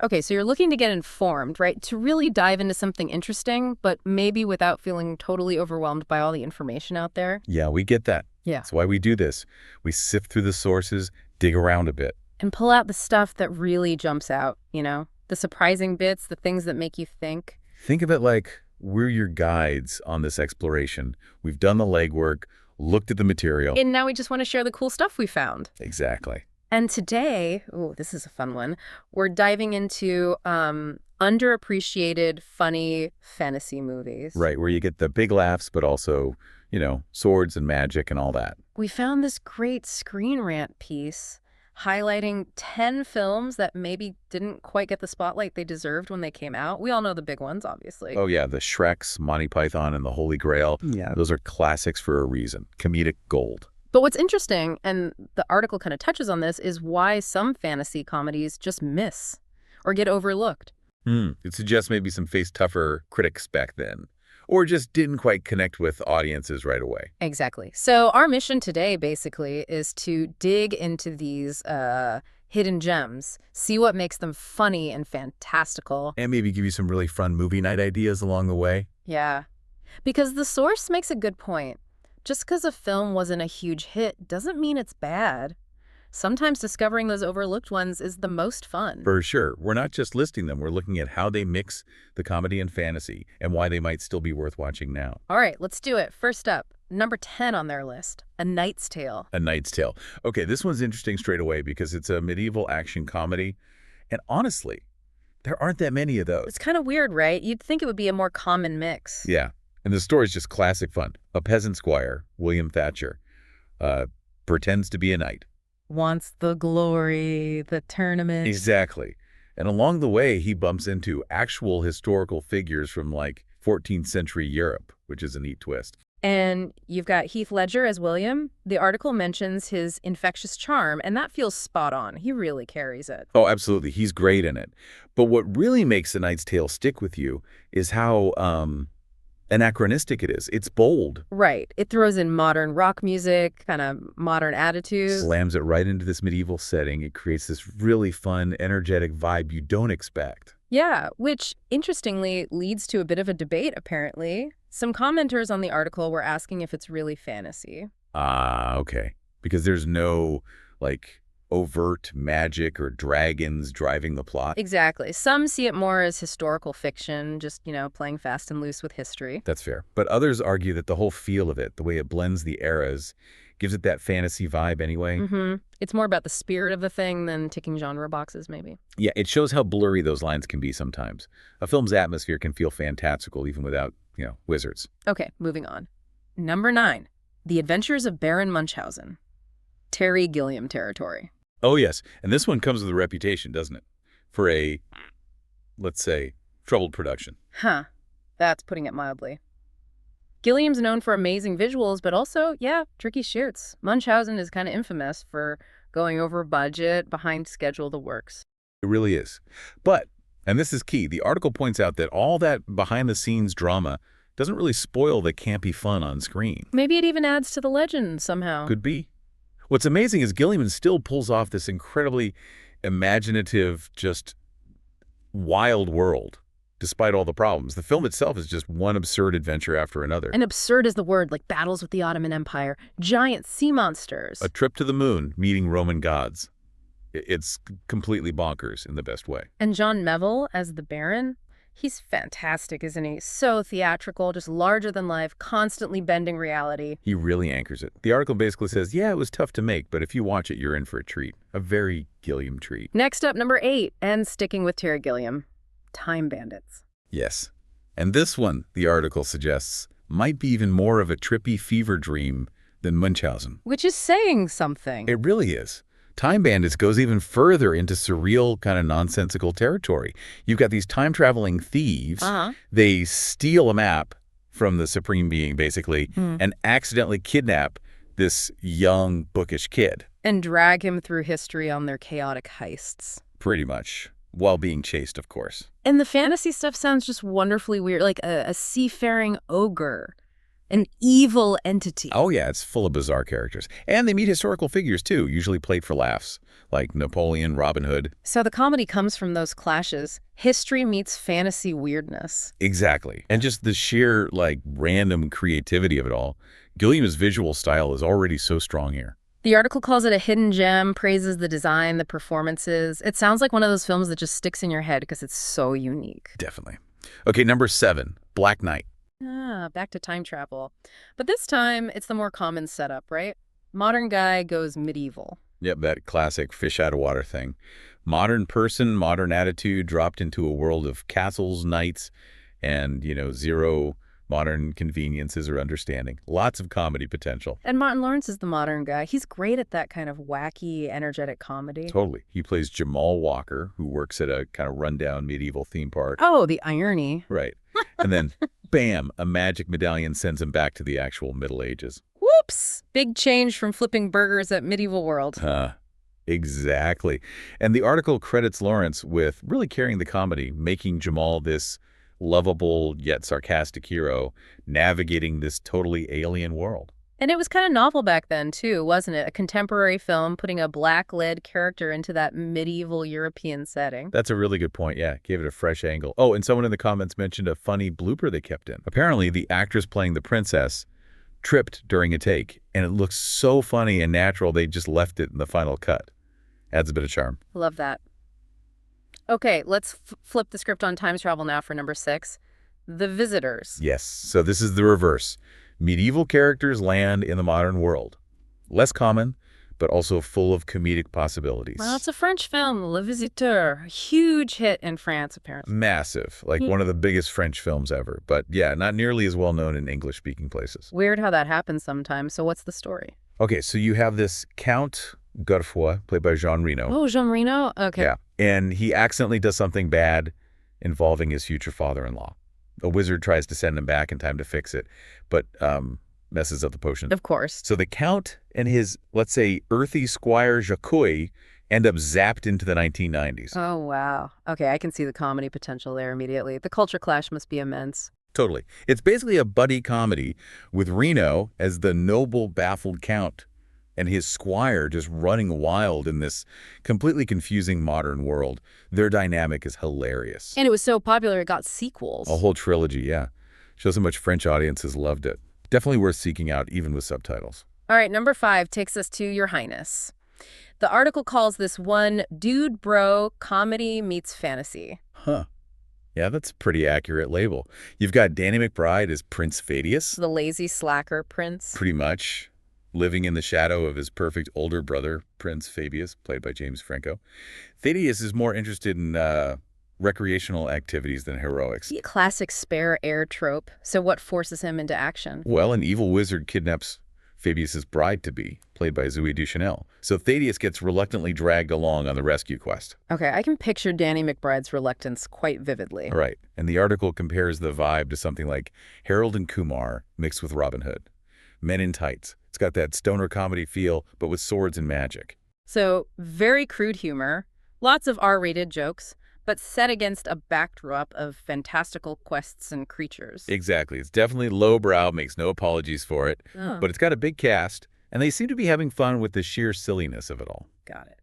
Okay, so you're looking to get informed, right? To really dive into something interesting, but maybe without feeling totally overwhelmed by all the information out there. Yeah, we get that. Yeah. That's why we do this. We sift through the sources, dig around a bit. And pull out the stuff that really jumps out, the surprising bits, the things that make you think. Think of it like we're your guides on this exploration. We've done the legwork, looked at the material. And now we just want to share the cool stuff we found. Exactly. And today, this is a fun one, we're diving into underappreciated, funny fantasy movies. Right, where you get the big laughs, but also, swords and magic and all that. We found this great Screen Rant piece highlighting 10 films that maybe didn't quite get the spotlight they deserved when they came out. We all know the big ones, obviously. Oh, yeah, the Shreks, Monty Python, and the Holy Grail. Yeah. Those are classics for a reason. Comedic gold. But what's interesting, and the article kind of touches on this, is why some fantasy comedies just miss or get overlooked. It suggests maybe some faced tougher critics back then, or just didn't quite connect with audiences right away. Exactly. So our mission today, basically, is to dig into these hidden gems, see what makes them funny and fantastical. And maybe give you some really fun movie night ideas along the way. Yeah. Because the source makes a good point. Just because a film wasn't a huge hit doesn't mean it's bad. Sometimes discovering those overlooked ones is the most fun. For sure. We're not just listing them. We're looking at how they mix the comedy and fantasy and why they might still be worth watching now. All right, let's do it. First up, number 10 on their list, A Knight's Tale. A Knight's Tale. Okay, this one's interesting straight away because it's a medieval action comedy. And honestly, there aren't that many of those. It's kind of weird, right? You'd think it would be a more common mix. Yeah. And the story's just classic fun. A peasant squire, William Thatcher, pretends to be a knight. Wants the glory, the tournament. Exactly. And along the way, he bumps into actual historical figures from, 14th century Europe, which is a neat twist. And you've got Heath Ledger as William. The article mentions his infectious charm, and that feels spot on. He really carries it. Oh, absolutely. He's great in it. But what really makes A Knight's Tale stick with you is how anachronistic it is. It's bold. Right. It throws in modern rock music, kind of modern attitudes. Slams it right into this medieval setting. It creates this really fun, energetic vibe you don't expect. Yeah, which, interestingly, leads to a bit of a debate, apparently. Some commenters on the article were asking if it's really fantasy. Ah, okay. Because there's no, overt magic or dragons driving the plot. Exactly. Some see it more as historical fiction, just, playing fast and loose with history. That's fair. But others argue that the whole feel of it, the way it blends the eras, gives it that fantasy vibe anyway. It's more about the spirit of the thing than ticking genre boxes, maybe. Yeah, it shows how blurry those lines can be sometimes. A film's atmosphere can feel fantastical even without, wizards. Okay, moving on. Number 9, The Adventures of Baron Munchausen. Terry Gilliam territory. Oh, yes. And this one comes with a reputation, doesn't it? For a, let's say, troubled production. Huh. That's putting it mildly. Gilliam's known for amazing visuals, but also, tricky shoots. Munchausen is kind of infamous for going over budget, behind schedule, the works. It really is. But, and this is key, the article points out that all that behind-the-scenes drama doesn't really spoil the campy fun on screen. Maybe it even adds to the legend somehow. Could be. What's amazing is Gilliam still pulls off this incredibly imaginative, just wild world, despite all the problems. The film itself is just one absurd adventure after another. And absurd is the word, like battles with the Ottoman Empire, giant sea monsters. A trip to the moon, meeting Roman gods. It's completely bonkers in the best way. And John Melville as the Baron, he's fantastic, isn't he? So theatrical, just larger than life, constantly bending reality. He really anchors it. The article basically says, yeah, it was tough to make, but if you watch it, you're in for a treat. A very Gilliam treat. Next up, number 8, and sticking with Terry Gilliam, Time Bandits. Yes. And this one, the article suggests, might be even more of a trippy fever dream than Munchausen. Which is saying something. It really is. Time Bandits goes even further into surreal, kind of nonsensical territory. You've got these time-traveling thieves. They steal a map from the Supreme Being, basically, and accidentally kidnap this young, bookish kid. And drag him through history on their chaotic heists. Pretty much. While being chased, of course. And the fantasy stuff sounds just wonderfully weird, like a seafaring ogre. An evil entity. Oh, yeah, it's full of bizarre characters. And they meet historical figures, too, usually played for laughs, like Napoleon, Robin Hood. So the comedy comes from those clashes. History meets fantasy weirdness. Exactly. And just the sheer, random creativity of it all. Gilliam's visual style is already so strong here. The article calls it a hidden gem, praises the design, the performances. It sounds like one of those films that just sticks in your head because it's so unique. Definitely. Okay, number 7, Black Knight. Back to time travel. But this time, it's the more common setup, right? Modern guy goes medieval. Yep, that classic fish out of water thing. Modern person, modern attitude, dropped into a world of castles, knights, and, zero modern conveniences or understanding. Lots of comedy potential. And Martin Lawrence is the modern guy. He's great at that kind of wacky, energetic comedy. Totally. He plays Jamal Walker, who works at a kind of rundown medieval theme park. Oh, the irony. Right. And then, bam, a magic medallion sends him back to the actual Middle Ages. Whoops! Big change from flipping burgers at medieval world. Exactly. And the article credits Lawrence with really carrying the comedy, making Jamal this lovable yet sarcastic hero navigating this totally alien world. And it was kind of novel back then, too, wasn't it? A contemporary film putting a black-led character into that medieval European setting. That's a really good point, yeah. Gave it a fresh angle. Oh, and someone in the comments mentioned a funny blooper they kept in. Apparently, the actress playing the princess tripped during a take, and it looks so funny and natural they just left it in the final cut. Adds a bit of charm. Love that. Okay, let's flip the script on time travel now for number 6. The Visitors. Yes, so this is the reverse. Medieval characters land in the modern world. Less common, but also full of comedic possibilities. Well, it's a French film, Le Visiteur. A huge hit in France, apparently. Massive, one of the biggest French films ever. But yeah, not nearly as well known in English-speaking places. Weird how that happens sometimes. So what's the story? Okay, so you have this Count Godefroy, played by Jean Reno. Oh, Jean Reno? Okay. Yeah, and he accidentally does something bad involving his future father-in-law. A wizard tries to send him back in time to fix it, but messes up the potion. Of course. So the Count and his, let's say, earthy squire Jacques end up zapped into the 1990s. Oh, wow. Okay, I can see the comedy potential there immediately. The culture clash must be immense. Totally. It's basically a buddy comedy with Reno as the noble, baffled Count and his squire just running wild in this completely confusing modern world. Their dynamic is hilarious. And it was so popular it got sequels. A whole trilogy, yeah. Shows how much French audiences loved it. Definitely worth seeking out, even with subtitles. All right, number 5 takes us to Your Highness. The article calls this one dude bro comedy meets fantasy. Huh. Yeah, that's a pretty accurate label. You've got Danny McBride as Prince Thaddeus. The lazy slacker prince. Pretty much. Living in the shadow of his perfect older brother, Prince Fabius, played by James Franco. Thaddeus is more interested in recreational activities than heroics. The classic spare heir trope. So what forces him into action? Well, an evil wizard kidnaps Fabius's bride-to-be, played by Zooey Deschanel. So Thaddeus gets reluctantly dragged along on the rescue quest. Okay, I can picture Danny McBride's reluctance quite vividly. Right, and the article compares the vibe to something like Harold and Kumar mixed with Robin Hood. Men in Tights. It's got that stoner comedy feel, but with swords and magic. So, very crude humor, lots of R-rated jokes, but set against a backdrop of fantastical quests and creatures. Exactly. It's definitely lowbrow, makes no apologies for it, but it's got a big cast, and they seem to be having fun with the sheer silliness of it all. Got it.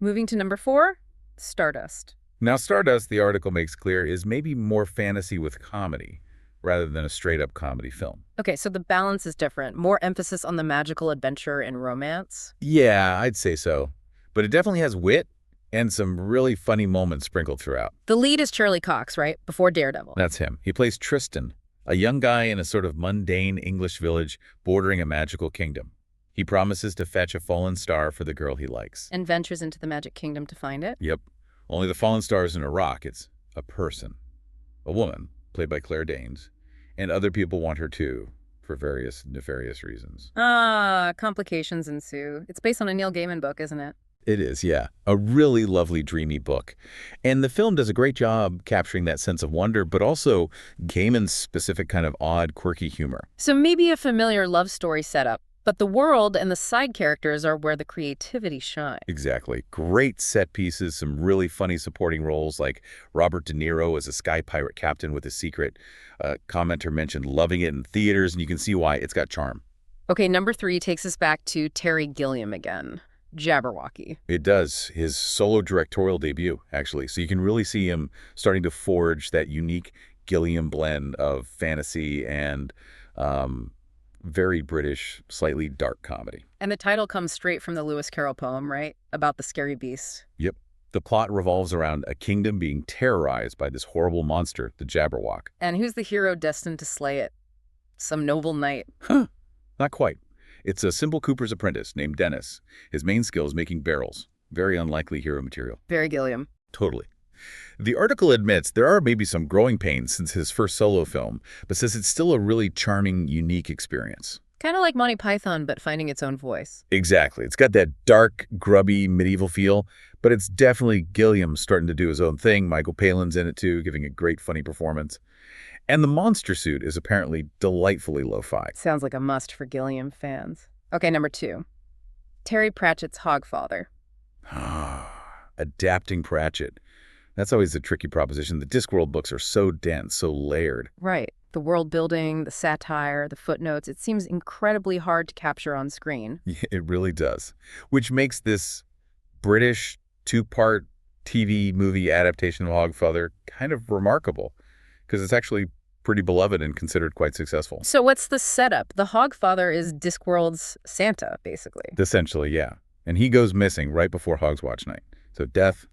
Moving to number 4, Stardust. Now, Stardust, the article makes clear, is maybe more fantasy with comedy, rather than a straight-up comedy film. Okay, so the balance is different. More emphasis on the magical adventure and romance? Yeah, I'd say so. But it definitely has wit and some really funny moments sprinkled throughout. The lead is Charlie Cox, right? Before Daredevil. That's him. He plays Tristan, a young guy in a sort of mundane English village bordering a magical kingdom. He promises to fetch a fallen star for the girl he likes. And ventures into the magic kingdom to find it? Yep. Only the fallen star isn't a rock, it's a person. A woman, played by Claire Danes. And other people want her too, for various nefarious reasons. Complications ensue. It's based on a Neil Gaiman book, isn't it? It is, yeah. A really lovely, dreamy book. And the film does a great job capturing that sense of wonder, but also Gaiman's specific kind of odd, quirky humor. So maybe a familiar love story setup, But the world and the side characters are where the creativity shines. Exactly. Great set pieces, some really funny supporting roles like Robert De Niro as a sky pirate captain with a secret. Commenter mentioned loving it in theaters, and you can see why. It's got charm. Okay, number 3 takes us back to Terry Gilliam again. Jabberwocky. It does. His solo directorial debut, actually. So you can really see him starting to forge that unique Gilliam blend of fantasy and very British, slightly dark comedy. And the title comes straight from the Lewis Carroll poem, right? About the scary beast. Yep. The plot revolves around a kingdom being terrorized by this horrible monster, the Jabberwock. And who's the hero destined to slay it? Some noble knight. Huh. Not quite. It's a simple cooper's apprentice named Dennis. His main skill is making barrels. Very unlikely hero material. Very Gilliam. Totally. The article admits there are maybe some growing pains since his first solo film, but says it's still a really charming, unique experience. Kind of like Monty Python, but finding its own voice. Exactly. It's got that dark, grubby, medieval feel, but it's definitely Gilliam starting to do his own thing. Michael Palin's in it too, giving a great, funny performance. And the monster suit is apparently delightfully lo-fi. Sounds like a must for Gilliam fans. Okay, number 2. Terry Pratchett's Hogfather. Adapting Pratchett. That's always a tricky proposition. The Discworld books are so dense, so layered. Right. The world building, the satire, the footnotes, it seems incredibly hard to capture on screen. Yeah, it really does. Which makes this British 2-part TV movie adaptation of Hogfather kind of remarkable, because it's actually pretty beloved and considered quite successful. So what's the setup? The Hogfather is Discworld's Santa, basically. Essentially, yeah. And he goes missing right before Hogswatch night. So Death,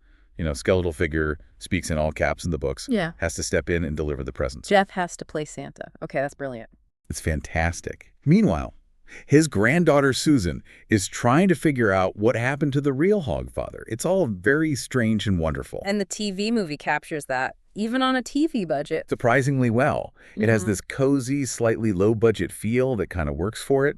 skeletal figure, speaks in all caps in the books, has to step in and deliver the presents. Jeff has to play Santa. Okay, that's brilliant. It's fantastic. Meanwhile, his granddaughter Susan is trying to figure out what happened to the real Hogfather. It's all very strange and wonderful. And the TV movie captures that, even on a TV budget. Surprisingly well. It has this cozy, slightly low-budget feel that kind of works for it.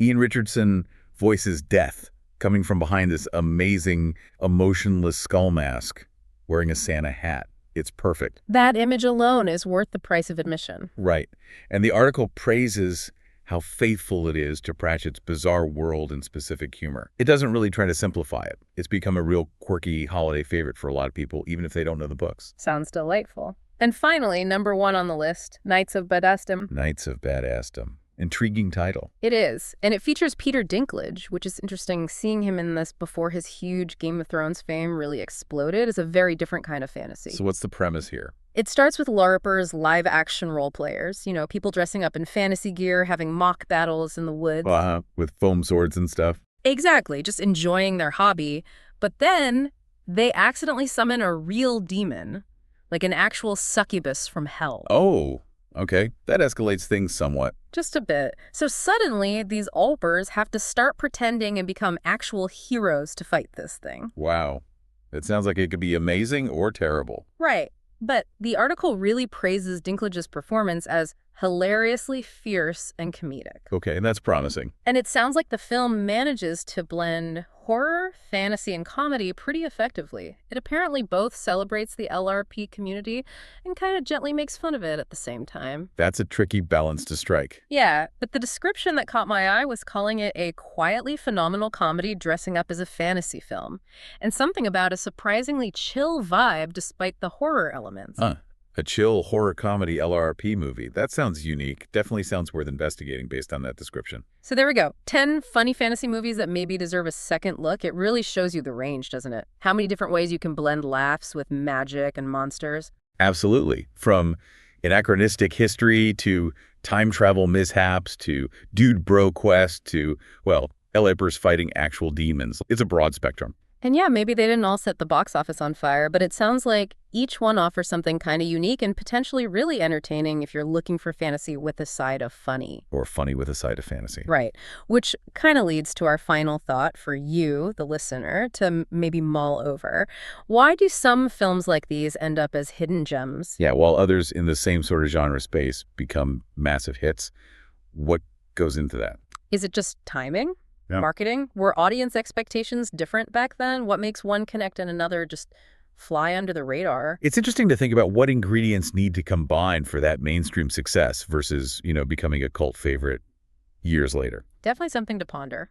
Ian Richardson voices Death, coming from behind this amazing, emotionless skull mask, wearing a Santa hat. It's perfect. That image alone is worth the price of admission. Right. And the article praises how faithful it is to Pratchett's bizarre world and specific humor. It doesn't really try to simplify it. It's become a real quirky holiday favorite for a lot of people, even if they don't know the books. Sounds delightful. And finally, number 1 on the list, Knights of Badassdom. Knights of Badassdom. Intriguing title. It is. And it features Peter Dinklage, which is interesting. Seeing him in this before his huge Game of Thrones fame really exploded is a very different kind of fantasy. So what's the premise here? It starts with LARPers, live-action role players. People dressing up in fantasy gear, having mock battles in the woods. With foam swords and stuff. Exactly, just enjoying their hobby. But then they accidentally summon a real demon, like an actual succubus from hell. Oh, okay. That escalates things somewhat. Just a bit. So suddenly, these LARPers have to start pretending and become actual heroes to fight this thing. Wow. It sounds like it could be amazing or terrible. Right. But the article really praises Dinklage's performance as hilariously fierce and comedic. Okay, that's promising. And it sounds like the film manages to blend horror, fantasy, and comedy pretty effectively. It apparently both celebrates the LRP community and kind of gently makes fun of it at the same time. That's a tricky balance to strike. Yeah, but the description that caught my eye was calling it a quietly phenomenal comedy dressing up as a fantasy film, and something about a surprisingly chill vibe despite the horror elements. A chill horror comedy LRP movie. That sounds unique. Definitely sounds worth investigating based on that description. So there we go. 10 funny fantasy movies that maybe deserve a second look. It really shows you the range, doesn't it? How many different ways you can blend laughs with magic and monsters. Absolutely. From anachronistic history to time travel mishaps to dude bro quest to, well, LARPers fighting actual demons. It's a broad spectrum. And yeah, maybe they didn't all set the box office on fire, but it sounds like each one offers something kind of unique and potentially really entertaining if you're looking for fantasy with a side of funny. Or funny with a side of fantasy. Right, which kind of leads to our final thought for you, the listener, to maybe mull over. Why do some films like these end up as hidden gems? Yeah, while others in the same sort of genre space become massive hits, what goes into that? Is it just timing? Yeah. Marketing? Were audience expectations different back then? What makes one connect and another just fly under the radar? It's interesting to think about what ingredients need to combine for that mainstream success versus, becoming a cult favorite years later. Definitely something to ponder.